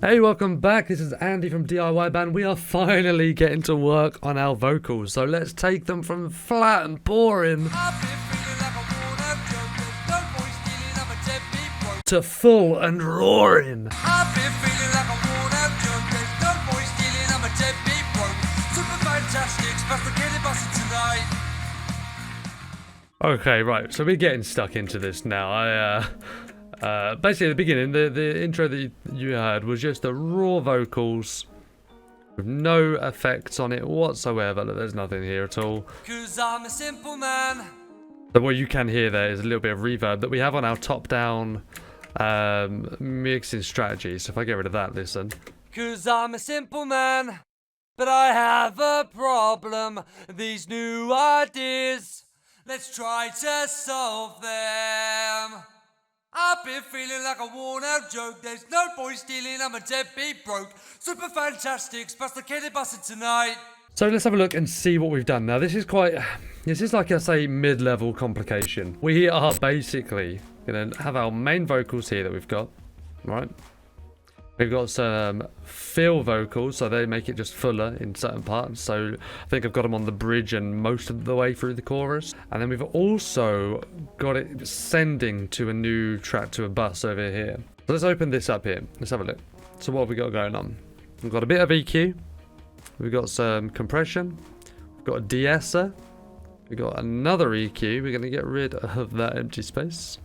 Hey, welcome back. This is Andy from DIYBand. We are finally getting to work on our vocals, so let's take them from flat and boring to full and roaring. Okay, right, so we're getting stuck into this now. Basically, at the beginning, the intro that you heard was just the raw vocals with no effects on it whatsoever. Look, there's nothing here at all. 'Cause I'm a simple man. So what you can hear there is a little bit of reverb that we have on our top-down mixing strategy. So if I get rid of that, listen. 'Cause I'm a simple man, but I have a problem. These new ideas, let's try to solve them. I've been feeling like a worn-out joke. There's no boy stealing, I'm a deadbeat broke. Super fantastic, sophisticated busted tonight. So let's have a look and see what we've done. Now this is like I say mid-level complication. We are basically gonna have our main vocals here that we've got, right? We've got some fill vocals, so they make it just fuller in certain parts. So I think I've got them on the bridge and most of the way through the chorus. And then we've also got it sending to a new track to a bus over here. So let's open this up here. Let's have a look. So what have we got going on? We've got a bit of EQ. We've got some compression. We've got a de-esser. We've got another EQ. We're going to get rid of that empty space.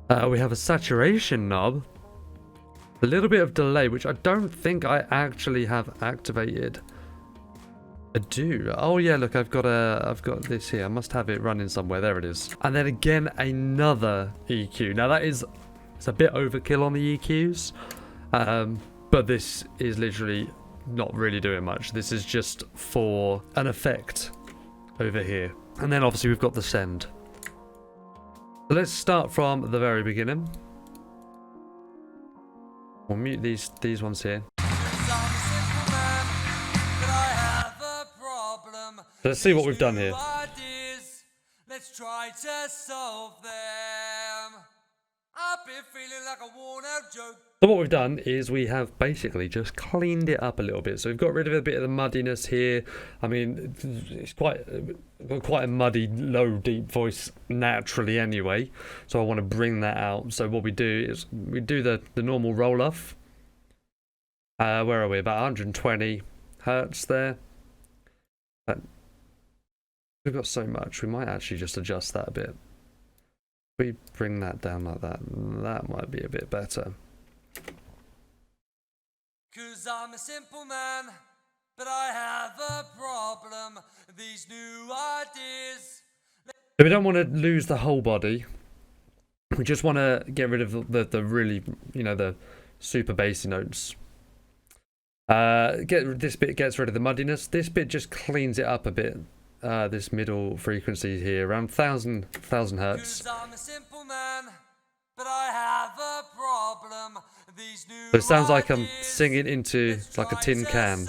We have a saturation knob. A little bit of delay, which I don't think I actually have activated. I do. Oh yeah, look, I've got this here. I must have it running somewhere. There it is. And then again, another EQ. Now it's a bit overkill on the EQs, but this is literally not really doing much. This is just for an effect over here. And then obviously we've got the send. So let's start from the very beginning. We'll mute these ones here. Let's see what we've done here. Let's try to solve them. I've been feeling like a worn-out joke. So what we've done is we have basically just cleaned it up a little bit. So we've got rid of a bit of the muddiness here. I mean, it's quite a muddy, low, deep voice naturally anyway. So I want to bring that out. So what we do is we do the normal roll-off. Where are we? About 120 hertz there. We've got so much. We might actually just adjust that a bit. If we bring that down like that, that might be a bit better. 'Cause I'm a simple man, but I have a problem. These new ideas. So we don't want to lose the whole body. We just want to get rid of the really, the super bassy notes. This bit gets rid of the muddiness. This bit just cleans it up a bit. This middle frequency here, around 1000 hertz. I'm a simple man, but I have a problem. So it sounds like I'm singing into like a tin can,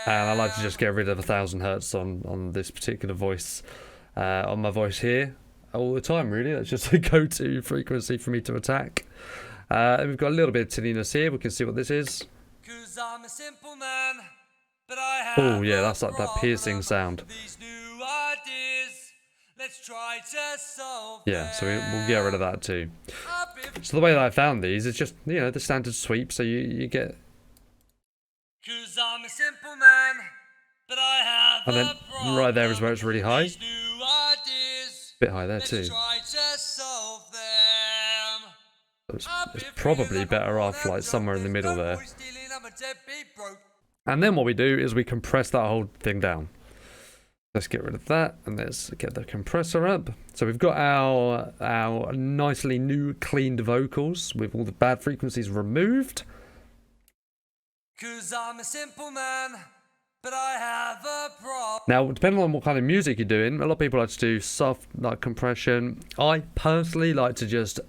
and I like to just get rid of 1000 hertz on this particular voice, on my voice here all the time. Really, that's just a go-to frequency for me to attack. And we've got a little bit of tinniness here. We can see what this is. I'm a simple man, but I have oh yeah, that's like that piercing sound. These new ideas, let's try to solve yeah, so we'll get rid of that too. So the way that I found these is just, the standard sweep, so you get... 'Cause I'm a simple man, but I have and then right there is where it's really high. Ideas, bit high there too. It's probably better off like somewhere in the middle there. And then what we do is we compress that whole thing down. Let's get rid of that and let's get the compressor up. So we've got our nicely new cleaned vocals with all the bad frequencies removed. 'Cause I'm a simple man, but I have a problem. Now, depending on what kind of music you're doing, a lot of people like to do soft like compression. I personally like to just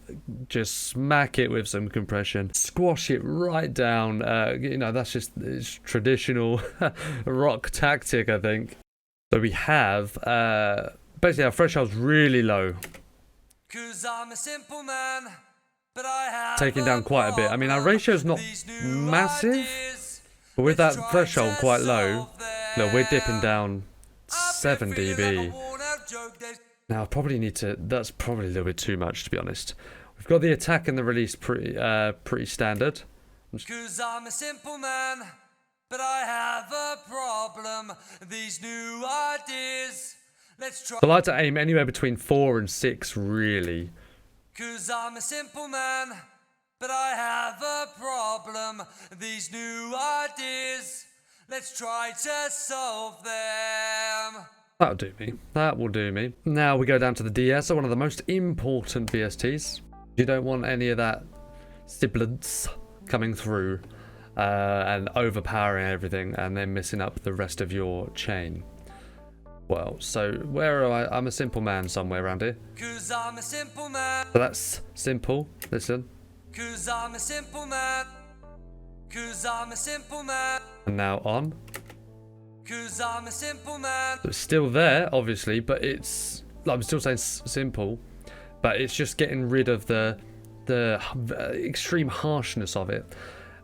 smack it with some compression, squash it right down. That's just it's traditional rock tactic, I think. So we have basically our threshold's really low. 'Cause I'm a simple man, taking down quite a bit. I mean, our ratio's not massive, but with that threshold quite low, look, we're dipping down 7 dB. Now, I probably need to, that's probably a little bit too much, to be honest. We've got the attack and the release pretty standard. Cause I'm a simple man, but I have a problem. These new ideas, let's try. I like to aim anywhere between 4 and 6, really. Cause I'm a simple man, but I have a problem. These new ideas, let's try to solve them. That'll do me. That will do me. Now we go down to the de-esser, one of the most important VSTs. You don't want any of that sibilance coming through and overpowering everything and then messing up the rest of your chain. Well, so where am I? I'm a simple man somewhere around here. Cause I'm a simple man. So that's simple. Listen. Cause I'm a simple man. Cause I'm a simple man. And now on. Cause I'm a simple man. So it's still there, obviously, but it's, I'm still saying simple, but it's just getting rid of the extreme harshness of it.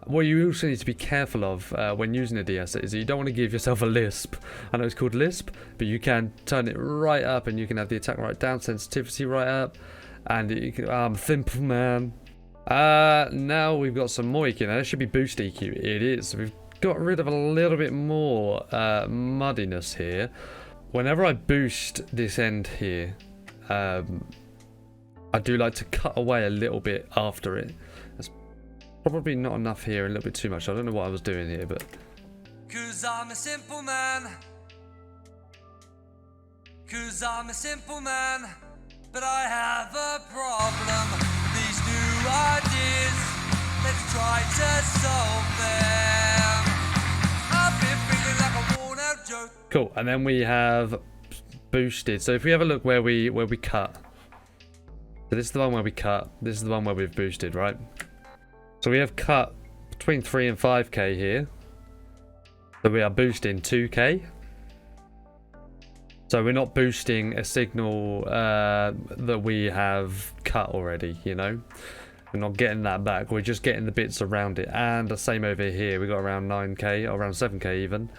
What you also need to be careful of when using a de-esser is that you don't want to give yourself a lisp. I know it's called lisp, but you can turn it right up and you can have the attack right down, sensitivity right up, and you can, simple man. Now we've got some more EQ. Now this should be boost EQ. It is. We've got rid of a little bit more muddiness here. Whenever I boost this end here, I do like to cut away a little bit after it. That's probably not enough here, a little bit too much. I don't know what I was doing here, but... Cause I'm a simple man. Cause I'm a simple man, but I have a problem. These new ideas, let's try to solve them. I've been feeling like a worn out joke. Cool, and then we have boosted. So if we have a look where we cut. So this is the one where we cut. This is the one where we've boosted, right? So we have cut between 3 and 5k here. So we are boosting 2k. So we're not boosting a signal that we have cut already, you know? We're not getting that back. We're just getting the bits around it. And the same over here. We got around 9k, or around 7k even.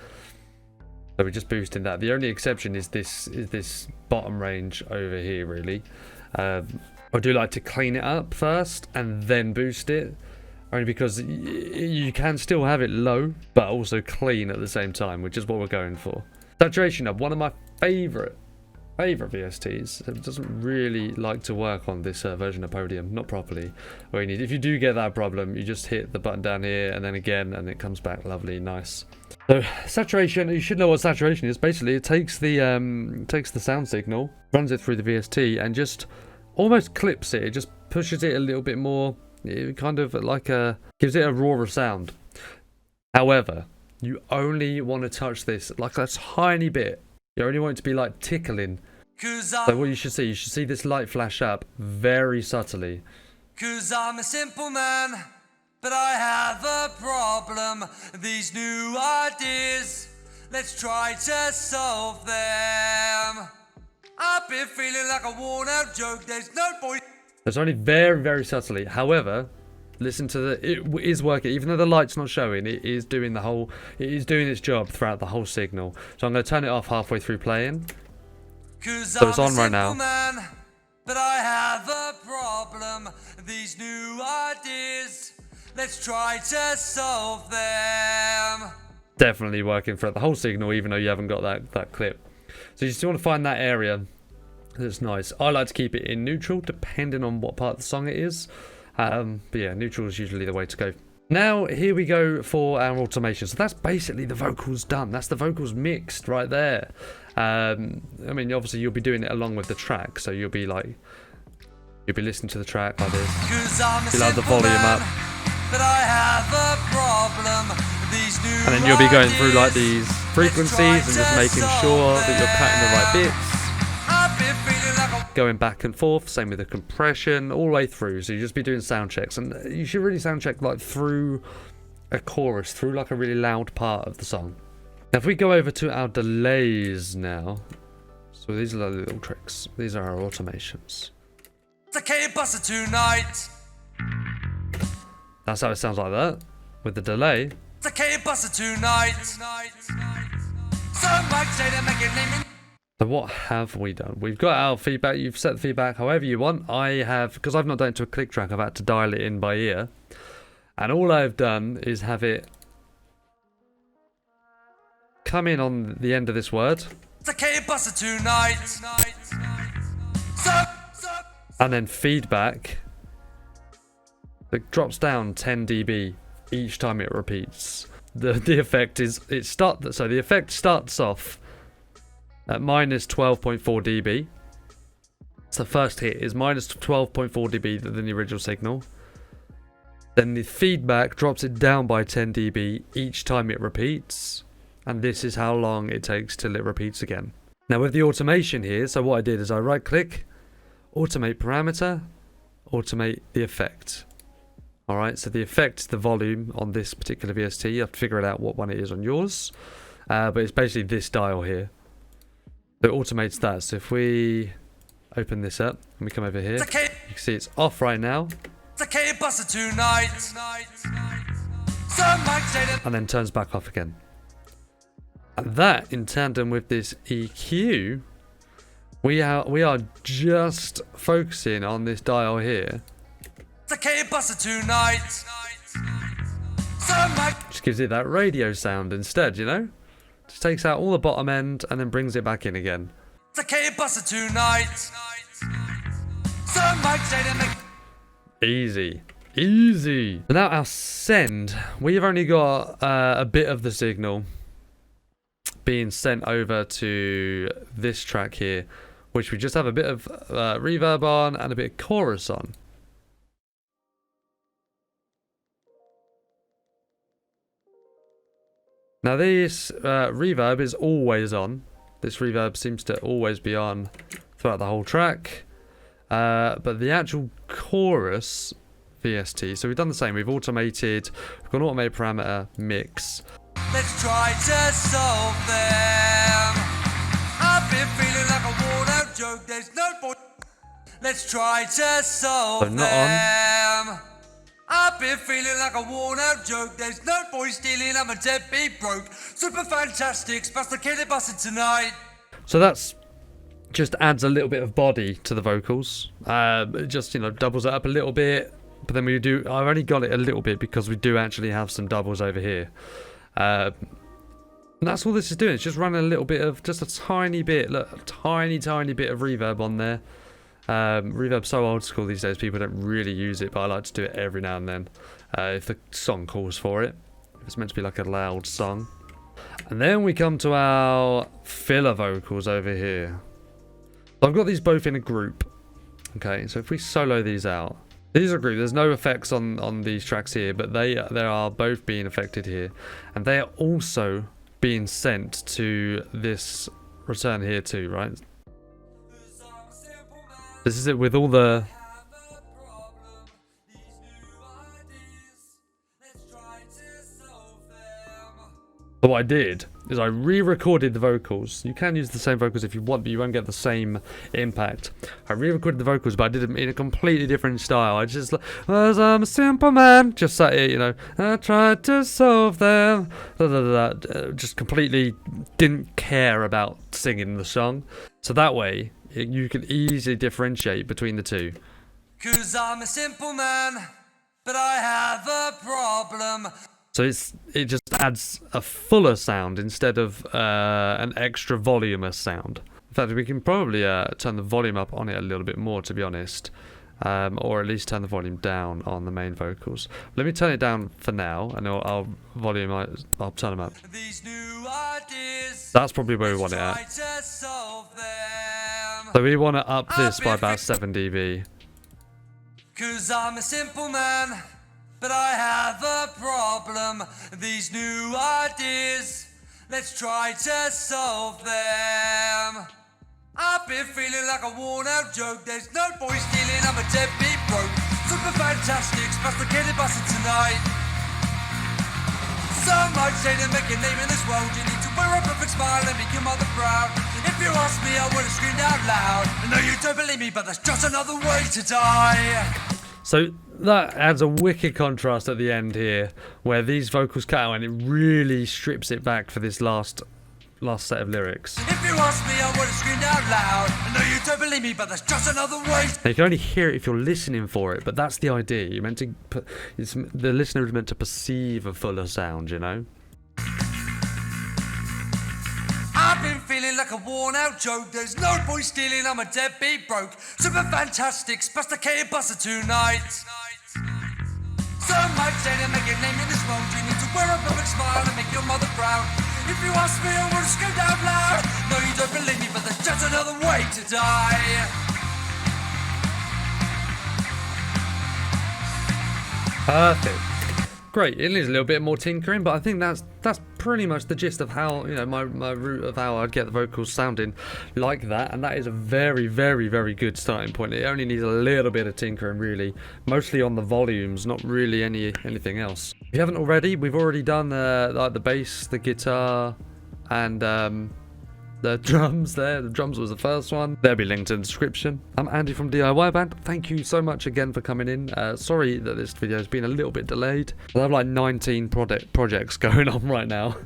So we're just boosting that. The only exception is this bottom range over here, really. I do like to clean it up first and then boost it. Only because you can still have it low, but also clean at the same time, which is what we're going for. Saturation up, one of my favorite VSTs. It doesn't really like to work on this version of Podium, not properly. Where you need, if you do get that problem, you just hit the button down here and then again, and it comes back lovely, nice. So saturation, you should know what saturation is. Basically, it takes the sound signal, runs it through the VST, and just almost clips it. It just pushes it a little bit more. It kind of like gives it a rawer sound. However, you only want to touch this like a tiny bit. You only want it to be like tickling. So what you should see this light flash up very subtly. Cause I'm a simple man, but I have a problem. These new ideas, let's try to solve them. I've been feeling like a worn out joke, there's no point. It's only very, very subtly. However, listen to it is working. Even though the light's not showing, it is doing its job throughout the whole signal. So I'm going to turn it off halfway through playing. So it's on right now. Man, but I have a problem. These new ideas, let's try to solve them. Definitely working throughout the whole signal, even though you haven't got that clip. So you still want to find that area that's nice. I like to keep it in neutral, depending on what part of the song it is. But yeah, neutral is usually the way to go. Now, here we go for our automation. So that's basically the vocals done. That's the vocals mixed right there. I mean, obviously, you'll be doing it along with the track. So you'll be listening to the track like this. You'll have the volume up. But I have a problem. These new and then you'll be going through like these frequencies and just making sure that you're cutting the right bits. Going back and forth, same with the compression, all the way through. So you just be doing sound checks, and you should really sound check like through a chorus, through like a really loud part of the song. Now if we go over to our delays now, so these are the little tricks. These are our automations. It's a K buster tonight. That's how it sounds like that, with the delay. It's a K-buster tonight. Some might say to make a name. So what have we done? We've got our feedback. You've set the feedback however you want. I have, because I've not done it to a click track, I've had to dial it in by ear. And all I've done is have it come in on the end of this word. It's a K-buster tonight. And then feedback. It drops down 10 dB each time it repeats. The effect is so the effect starts off at minus 12.4 dB. So the first hit is minus 12.4 dB than the original signal. Then the feedback drops it down by 10 dB each time it repeats. And this is how long it takes till it repeats again. Now with the automation here, so what I did is I right click, automate parameter, automate the effect. Alright, so the effect is the volume on this particular VST. You have to figure it out what one it is on yours. But it's basically this dial here. So it automates that. So if we open this up and we come over here, you can see it's off right now. It's a K-buster tonight. And then turns back off again. And that, in tandem with this EQ, we are just focusing on this dial here. It's a K-buster tonight. Just gives it that radio sound instead, you know? Just takes out all the bottom end and then brings it back in again. It's a K-buster tonight. Easy. Easy. So now our send, we've only got a bit of the signal being sent over to this track here, which we just have a bit of reverb on and a bit of chorus on. Now this reverb is always on. This reverb seems to always be on throughout the whole track. But the actual chorus VST, so we've done the same. We've automated, we've got an automated parameter mix. Let's try to solve them. I've been feeling like a worn out joke. There's no point. Let's try to solve them. I've been feeling like a worn out joke. There's no point stealing. I'm a deadbeat broke. Super fantastic. Buster Kitty busted tonight. So that's just adds a little bit of body to the vocals. It just, you know, doubles it up a little bit. But then I've only got it a little bit because we do actually have some doubles over here. And that's all this is doing. It's just running a little bit of, just a tiny bit, look, a tiny bit of reverb on there. Reverb's so old school these days, people don't really use it, but I like to do it every now and then if the song calls for it. It's meant to be like a loud song. And then we come to our filler vocals over here. So I've got these both in a group. Okay, so if we solo these out, these are a group. There's no effects on these tracks here, but they are both being affected here, and they are also being sent to this return here too, right? This is it with all the. So what I did is I re-recorded the vocals. You can use the same vocals if you want, but you won't get the same impact. I re-recorded the vocals, but I did them in a completely different style. I just, as I'm a simple man, just sat here, you know, I tried to solve them. Just completely didn't care about singing the song. So that way, you can easily differentiate between the two. 'Cause I'm a simple man, but I have a problem. So it just adds a fuller sound instead of an extra voluminous sound. In fact, we can probably turn the volume up on it a little bit more, to be honest. Or at least turn the volume down on the main vocals. Let me turn it down for now, and I'll turn them up. These new ideas, that's probably where we want it at. So we want to up this by about 7 dB. 'Cause I'm a simple man, but I have a problem. These new ideas, let's try to solve them. I've been feeling like a worn out joke. There's no boy stealing, I'm a deadbeat broke. Super fantastic, Buster Kitty busted tonight. Some might say to make a name in this world, you need to wear a perfect smile and make your mother proud. If you ask me, I would have screamed out loud. I know you don't believe me, but that's just another way to die. So that adds a wicked contrast at the end here, where these vocals cut out and it really strips it back for this last set of lyrics. If you ask me, I would have screamed out loud. I know you don't believe me, but that's just another way. Now, you can only hear it if you're listening for it, but that's the idea. You're meant to the listener is meant to perceive a fuller sound, you know? I've been feeling like a worn out joke. There's no point stealing, I'm a deadbeat broke. Super fantastic, sophisticated buster tonight. So much to make your name in this world. You need to wear a public smile and make your mother proud. If you ask me, I would have screamed out loud. No, you don't believe me, but there's just another way to die. Perfect. Great. It needs a little bit more tinkering, but I think that's pretty much the gist of how, you know, my route of how I'd get the vocals sounding like that, and that is a very, very, very good starting point. It only needs a little bit of tinkering, really, mostly on the volumes, not really anything else. If you haven't already, we've already done like the bass, the guitar, and the drums there. The drums was the first one. They'll be linked in the description. I'm Andy from DIYBand. Thank you so much again for coming in. Sorry that this video has been a little bit delayed. I have like 19 projects going on right now.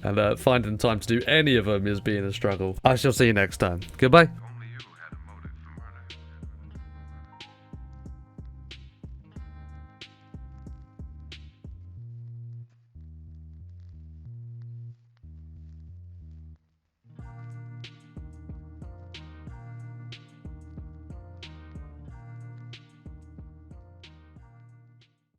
And finding time to do any of them is being a struggle. I shall see you next time. Goodbye.